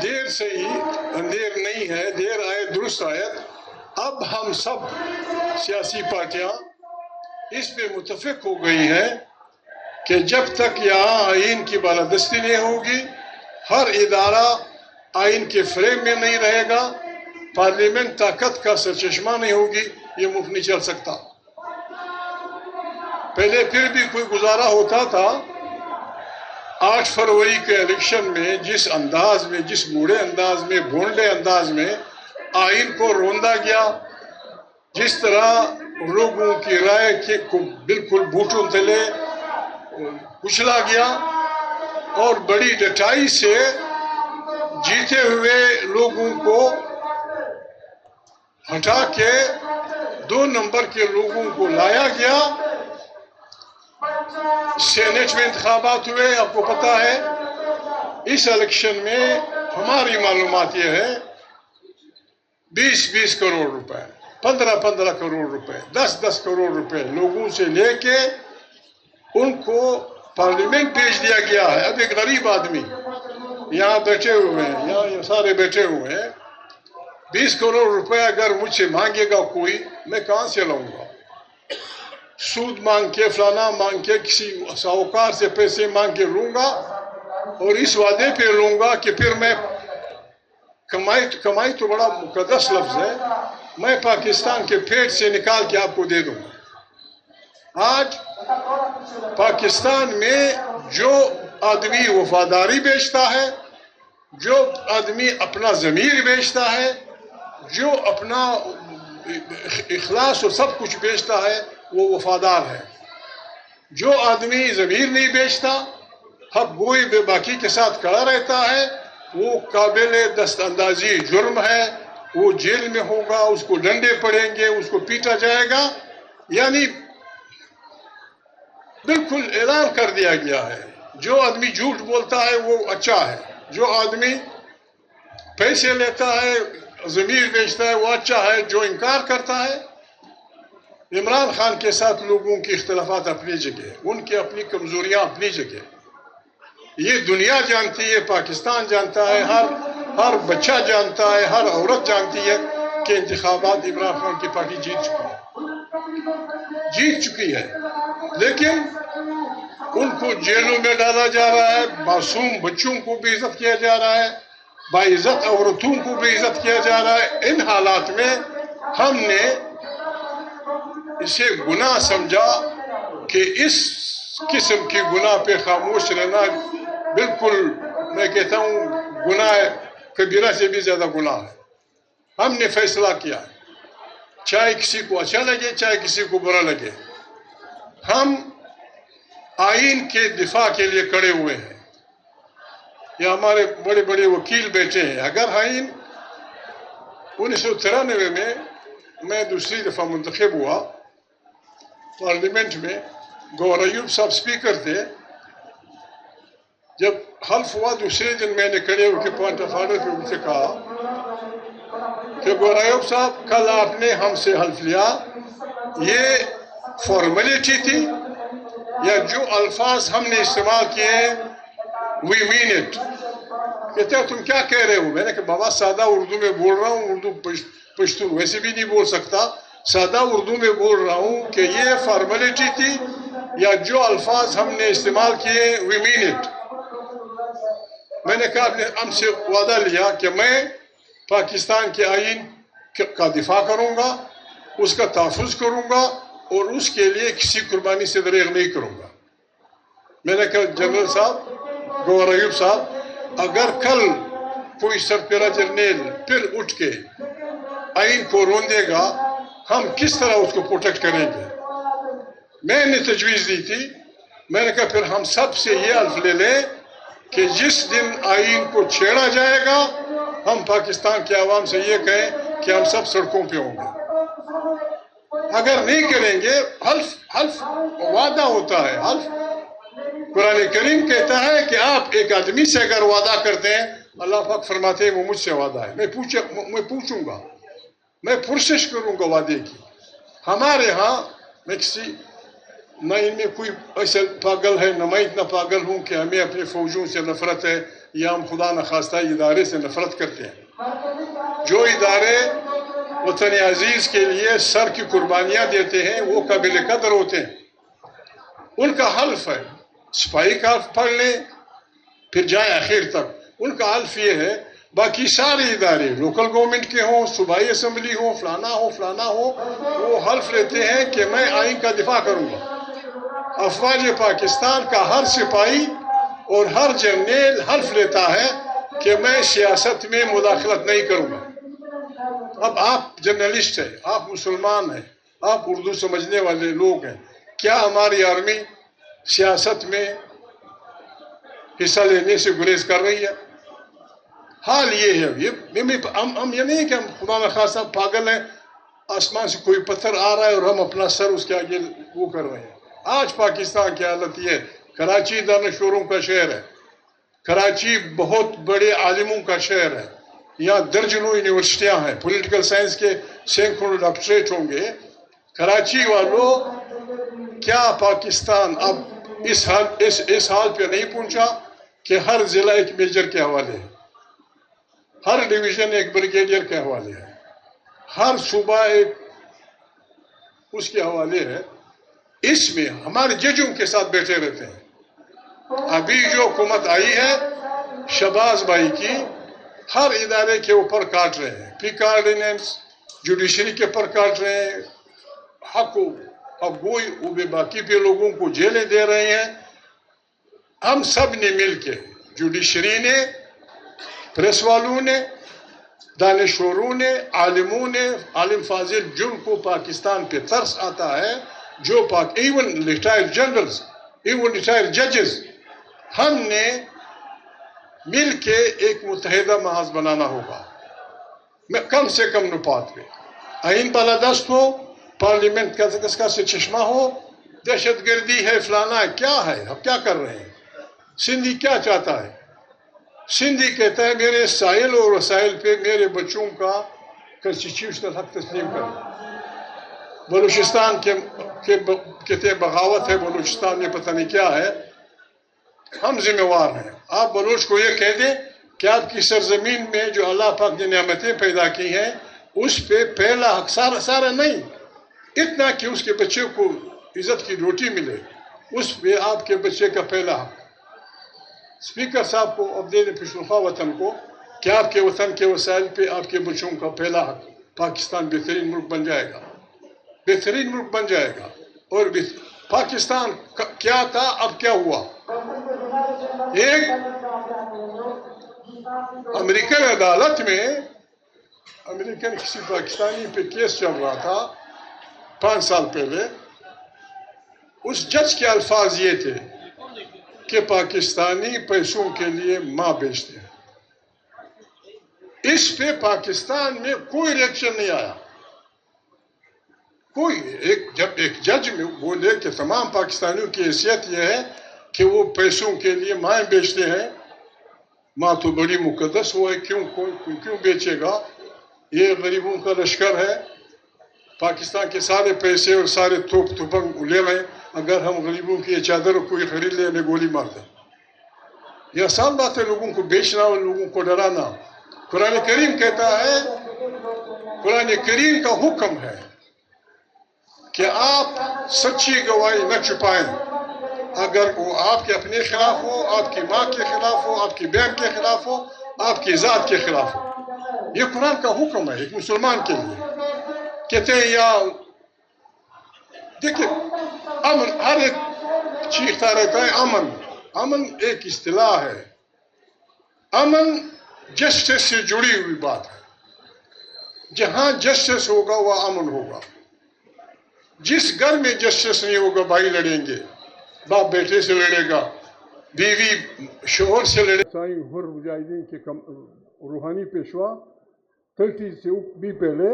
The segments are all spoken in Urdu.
دیر سے ہی اندھیر نہیں ہے، دیر آئے درست آیت. اب ہم سب سیاسی پارٹیاں اس پہ متفق ہو گئی ہیں کہ جب تک یہاں آئین کی بالادستی نہیں ہوگی، ہر ادارہ آئین کے فریم میں نہیں رہے گا، پارلیمنٹ طاقت کا سرچشمہ نہیں ہوگی، یہ ملک نہیں چل سکتا. پہلے پھر بھی کوئی گزارا ہوتا تھا. 8 فروری کے الیکشن میں جس انداز میں، جس بوڑھے انداز میں، بھونڈے انداز میں آئین کو روندا گیا، جس طرح لوگوں کی رائے کو بالکل بوٹوں تلے کچلا گیا اور بڑی ڈٹائی سے جیتے ہوئے لوگوں کو ہٹا کے 2 نمبر کے لوگوں کو لایا گیا. سینٹ میں انتخابات ہوئے، آپ کو پتا ہے. اس الیکشن میں ہماری معلومات یہ ہے 20 کروڑ روپے، 15 کروڑ روپے، 10 کروڑ روپے لوگوں سے لے کے ان کو پارلیمنٹ بھیج دیا گیا ہے. اب ایک غریب آدمی یہاں بیٹھے ہوئے ہیں، یہاں یہ سارے بیٹھے ہوئے ہیں، 20 کروڑ روپے اگر مجھ سے مانگے گا کوئی، میں کہاں سے لاؤں گا؟ سود مانگ کے، فلانا مانگ کے، کسی ساہوکار سے پیسے مانگ کے لوں گا اور اس وعدے پہ لوں گا کہ پھر میں کمائی تو بڑا مقدس لفظ ہے، میں پاکستان کے پیٹ سے نکال کے آپ کو دے دوں گا. آج پاکستان میں جو آدمی وفاداری بیچتا ہے، جو آدمی اپنا ضمیر بیچتا ہے، جو اپنا اخلاص اور سب کچھ بیچتا ہے، وہ وفادار ہے. جو آدمی ضمیر نہیں بیچتا، حق گوئی بے باکی کے ساتھ کھڑا رہتا ہے، وہ قابل دست اندازی جرم ہے، وہ جیل میں ہوگا، اس کو ڈنڈے پڑیں گے، اس کو پیٹا جائے گا. یعنی بالکل اعلان کر دیا گیا ہے جو آدمی جھوٹ بولتا ہے وہ اچھا ہے، جو آدمی پیسے لیتا ہے، ضمیر بیچتا ہے، وہ اچھا ہے، جو انکار کرتا ہے. عمران خان کے ساتھ لوگوں کی اختلافات اپنی جگہ، ان کی اپنی کمزوریاں اپنی جگہ، یہ دنیا جانتی ہے، پاکستان جانتا ہے، ہر بچہ جانتا ہے، ہر عورت جانتی ہے کہ انتخابات عمران خان کی پارٹی جیت چکی ہے. لیکن ان کو جیلوں میں ڈالا جا رہا ہے، معصوم بچوں کو بے عزت کیا جا رہا ہے، باعزت عورتوں کو بے عزت کیا جا رہا ہے. ان حالات میں ہم نے اسے گناہ سمجھا کہ اس قسم کی گناہ پہ خاموش رہنا بالکل، میں کہتا ہوں، گناہ کبیرہ سے بھی زیادہ گناہ ہے. ہم نے فیصلہ کیا، چاہے کسی کو اچھا لگے، چاہے کسی کو برا لگے، ہم آئین کے دفاع کے لیے کھڑے ہوئے ہیں. یہ ہمارے بڑے بڑے وکیل بیٹھے ہیں. اگر آئین 1993 میں میں دوسری دفعہ منتخب ہوا پارلیمنٹ میں، گوہر ایوب صاحب سپیکر تھے. جب حلف ہوا دوسرے دن میں نے کھڑے ہو کے پوائنٹ آف آرڈر پہ ان سے کہا کہ گوہر ایوب صاحب، کل آپ نے ہم سے حلف لیا، یہ فارمیلٹی تھی یا جو الفاظ ہم نے استعمال کیے وی مین اٹ؟ کہتے ہیں تم کیا کہہ رہے ہو؟ میں نے کہا بابا سادہ اردو میں بول رہا ہوں، اردو پشتون ویسے بھی نہیں بول سکتا، سادہ اردو میں بول رہا ہوں کہ یہ فارمیلٹی تھی یا جو الفاظ ہم نے استعمال کیے وی مین اٹ. میں نے کہا آپ نے ہم سے وعدہ لیا کہ میں پاکستان کے آئین کا دفاع کروں گا، اس کا تحفظ کروں گا اور اس کے لیے کسی قربانی سے دریغ نہیں کروں گا. میں نے کہا جنرل صاحب، گوہر ایوب صاحب، اگر کل کوئی سربراہ جرنیل پھر اٹھ کے آئین کو روندے گا، ہم کس طرح اس کو پروٹیکٹ کریں گے؟ میں نے تجویز دی تھی، میں نے کہا پھر ہم سب سے یہ حلف لے لیں کہ جس دن آئین کو چھیڑا جائے گا، ہم پاکستان کے عوام سے یہ کہیں کہ ہم سب سڑکوں پہ ہوں گے. اگر نہیں کریں گے، حلف وعدہ ہوتا ہے. حلف قرآن کریم کہتا ہے کہ آپ ایک آدمی سے اگر وعدہ کرتے ہیں، اللہ پاک فرماتے ہیں وہ مجھ سے وعدہ ہے، میں پوچھوں گا، میں پرسش کروں گا وعدے کی. ہمارے ہاں میں نہ ان میں کوئی ایسا پاگل ہے، نہ میں اتنا پاگل ہوں کہ ہمیں اپنے فوجوں سے نفرت ہے، یا ہم خدا نخواستہ ادارے سے نفرت کرتے ہیں؟ جو ادارے وطن عزیز کے لیے سر کی قربانیاں دیتے ہیں وہ قابل قدر ہوتے ہیں. ان کا حلف ہے، سپاہی کا حلف پڑھ لیں پھر جائیں آخر تک. ان کا حلف یہ ہے، باقی سارے ادارے لوکل گورنمنٹ کے ہوں، صوبائی اسمبلی ہو، فلانا ہو، وہ حلف لیتے ہیں کہ میں آئین کا دفاع کروں گا. افواج پاکستان کا ہر سپاہی اور ہر جرنیل حلف لیتا ہے کہ میں سیاست میں مداخلت نہیں کروں گا. اب آپ جرنلسٹ ہیں، آپ مسلمان ہیں، آپ اردو سمجھنے والے لوگ ہیں، کیا ہماری آرمی سیاست میں حصہ لینے سے گریز کر رہی ہے؟ حال یہ ہے، ہم یہ نہیں کہ ہم خدا نخواستہ پاگل ہیں، آسمان سے کوئی پتھر آ رہا ہے اور ہم اپنا سر اس کے آگے وہ کر رہے ہیں. آج پاکستان کی حالت یہ ہے، کراچی دانشوروں کا شہر ہے، کراچی بہت بڑے عالموں کا شہر ہے، یہاں درجنوں یونیورسٹیاں ہیں، پولیٹیکل سائنس کے سینکڑوں ڈاکٹریٹ ہوں گے. کراچی والوں، کیا پاکستان اب اس حال پہ نہیں پہنچا کہ ہر ضلع ایک میجر کے حوالے ہے، ہر ڈویژن ایک بریگیڈیئر کے حوالے ہے، ہر صوبہ ایک اس کے حوالے ہے؟ اس میں ہمارے ججوں کے ساتھ بیٹھے رہتے ہیں. ابھی جو حکومت آئی ہے شہباز بھائی کی، ہر ادارے کے اوپر کاٹ رہے ہیں، پی آرڈیننس جوڈیشری کے اوپر کاٹ رہے ہیں، حق گوئی باقی پہ لوگوں کو جیلیں دے رہے ہیں. ہم سب نے مل کے، جوڈیشری نے، پریس والوں نے، دانشوروں نے، عالموں نے، عالم فاضل، جن کو پاکستان پہ ترس آتا ہے، جو even retired generals, even retired ججز، ہم نے مل کے ایک متحدہ محاذ بنانا ہوگا، کم سے کم نپات پہ. آئین بالادست ہو، پارلیمنٹ کا سے چشمہ ہو، دہشت گردی ہے، فلانا ہے، کیا ہے، اب کیا کر رہے ہیں؟ سندھی کیا چاہتا ہے؟ سندھی کہتا ہے میرے ساحل اور وسائل پہ میرے بچوں کا کنسٹیٹیوشنل حق تسلیم کریں. بلوچستان کے کہتے ہیں بغاوت ہے، بلوچستان میں پتہ نہیں کیا ہے. ہم ذمہ وار ہیں. آپ بلوچ کو یہ کہہ دیں کہ آپ کی سرزمین میں جو اللہ پاک نے نعمتیں پیدا کی ہیں اس پہ پہلا حق، سارا نہیں، اتنا کہ اس کے بچے کو عزت کی روٹی ملے، اس پہ آپ کے بچے کا پہلا حق. اسپیکر صاحب کو اب دے دیں پشتونخوا وطن کو کہ آپ کے وطن کے وسائل پہ آپ کے بچوں کا پہلا حق. پاکستان بہترین ملک بن جائے گا، بہترین ملک بن جائے گا. اور پاکستان کیا تھا، اب کیا ہوا؟ ایک امریکن عدالت میں امریکن کسی پاکستانی پہ کیس چل رہا تھا 5 سال پہلے. اس جج کے الفاظ یہ تھے کہ پاکستانی پیسوں کے لیے ماں بیچتے ہیں. اس پہ پاکستان میں کوئی ریئیکشن نہیں آیا. جب ایک جج میں بولے کہ تمام پاکستانیوں کی حیثیت یہ ہے کہ وہ پیسوں کے لیے مائیں بیچتے ہیں، ماں تو بڑی مقدس ہوا ہے، کیوں بیچے گا؟ یہ غریبوں کا لشکر ہے، پاکستان کے سارے پیسے اور سارے توپنگ لے رہے ہیں، اگر ہم غریبوں کی یہ چادر کوئی خرید لے ہمیں گولی مار دیں. یہ آسان بات ہے لوگوں کو بیچنا اور لوگوں کو ڈرانا. قرآن کریم کہتا ہے، قرآن کریم کا حکم ہے کہ آپ سچی گواہی نہ چھپائیں، اگر وہ آپ کے اپنے خلاف ہو، آپ کی ماں کے خلاف ہو، آپ کی بہن کے خلاف ہو، آپ کی ذات کے خلاف ہو. یہ قرآن کا حکم ہے ایک مسلمان کے لیے. کہتے ہیں یا دیکھیں امن، ہر ایک چیختا رہتا ہے امن ایک اصطلاح ہے. امن جسٹس سے جڑی ہوئی بات ہے. جہاں جسٹس ہوگا وہ امن ہوگا. جس گھر میں جسٹس نہیں ہوگا بھائی لڑیں گے، باپ بیٹے سے لڑے گا، بیوی شوہر سے لڑے. سائیں حر مجاہدین کے روحانی پیشوا 30 سے بھی پہلے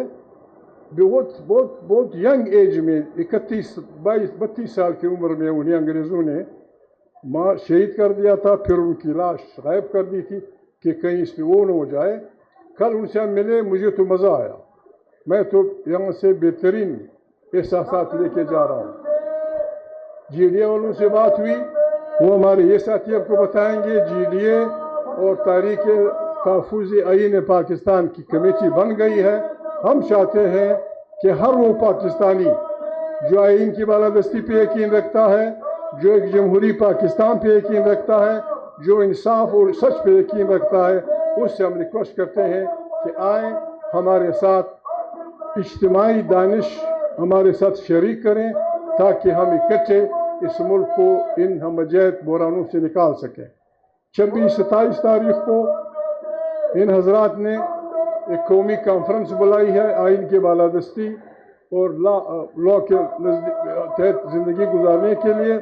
بہت ینگ ایج میں 32 سال کی عمر میں انہیں انگریزوں نے شہید کر دیا تھا. پھر ان کی لاش غائب کر دی تھی کہ کہیں اس پہ وہ نہ ہو جائے. کل ان سے ملے، مجھے تو مزہ آیا. میں تو یہاں سے بہترین احساسات لے کے جا رہا ہوں. جی ڈی اے والوں سے بات ہوئی، وہ ہمارے یہ ساتھی آپ کو بتائیں گے. جی ڈی اے اور تحریک تحفظ آئین پاکستان کی کمیٹی بن گئی ہے. ہم چاہتے ہیں کہ ہر وہ پاکستانی جو آئین کی بالادستی پہ یقین رکھتا ہے, جو ایک جمہوری پاکستان پہ یقین رکھتا ہے, جو انصاف اور سچ پہ یقین رکھتا ہے, اس سے ہم ریکویسٹ کرتے ہیں کہ آئیں ہمارے ساتھ اجتماعی دانش ہمارے ساتھ شریک کریں تاکہ ہم اکٹھے اس ملک کو ان ہمجہت بحرانوں سے نکال سکیں. 26-27 تاریخ کو ان حضرات نے ایک قومی کانفرنس بلائی ہے آئین کی بالادستی اور لا کے تحت زندگی گزارنے کے لیے.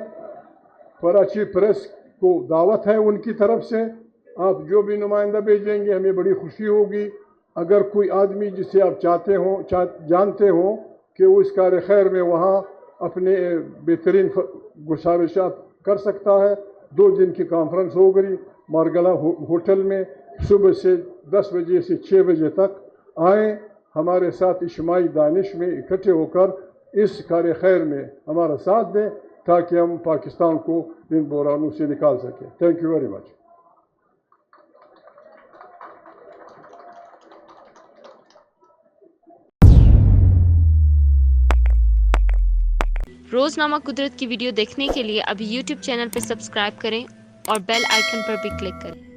کراچی پریس کو دعوت ہے ان کی طرف سے. آپ جو بھی نمائندہ بھیجیں گے ہمیں بڑی خوشی ہوگی. اگر کوئی آدمی جسے آپ جانتے ہوں کہ وہ اس کار خیر میں وہاں اپنے بہترین گزارشات کر سکتا ہے. 2 دن کی کانفرنس ہو گئی مارگلا ہوٹل میں, صبح سے 10 بجے سے 6 بجے تک. آئیں ہمارے ساتھ اجتماعی دانش میں اکٹھے ہو کر اس کار خیر میں ہمارا ساتھ دیں تاکہ ہم پاکستان کو ان بحرانوں سے نکال سکیں. Thank you very much. روزنامہ قدرت کی ویڈیو دیکھنے کے لیے ابھی یوٹیوب چینل پہ سبسکرائب کریں اور بیل آئیکن پر بھی کلک کریں.